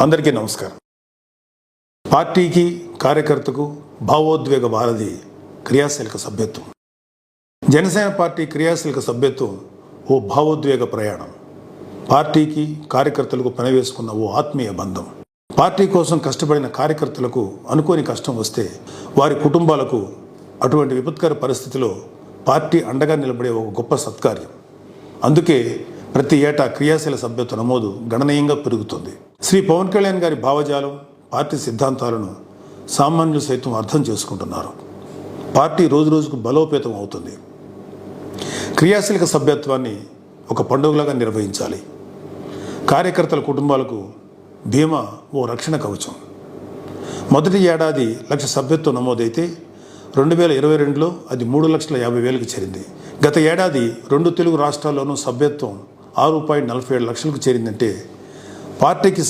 అందరికీ నమస్కారం. పార్టీకి కార్యకర్తకు భావోద్వేగ వారధి క్రియాశీలక సభ్యత్వం. జనసేన పార్టీ క్రియాశీలక సభ్యత్వం ఓ భావోద్వేగ ప్రయాణం. పార్టీకి కార్యకర్తలకు పనివేసుకున్న ఓ ఆత్మీయ బంధం. పార్టీ కోసం కష్టపడిన కార్యకర్తలకు అనుకోని కష్టం వస్తే వారి కుటుంబాలకు అటువంటి విపత్కర పరిస్థితిలో పార్టీ అండగా నిలబడే ఒక గొప్ప సత్కార్యం. అందుకే ప్రతి ఏటా క్రియాశీల సభ్యత్వ నమోదు గణనీయంగా పెరుగుతుంది. శ్రీ పవన్ కళ్యాణ్ గారి భావజాలం, పార్టీ సిద్ధాంతాలను సామాన్యులు సైతం అర్థం చేసుకుంటున్నారు. పార్టీ రోజురోజుకు బలోపేతం అవుతుంది. క్రియాశీలక సభ్యత్వాన్ని ఒక పండుగలాగా నిర్వహించాలి. కార్యకర్తల కుటుంబాలకు బీమా ఓ రక్షణ కవచం. మొదటి ఏడాది 1,00,000 సభ్యత్వం నమోదైతే 2022లో అది 3,50,000కి చేరింది. గత ఏడాది 2 తెలుగు రాష్ట్రాల్లోనూ సభ్యత్వం 6.47 లక్షలకు చేరిందంటే పార్టీకి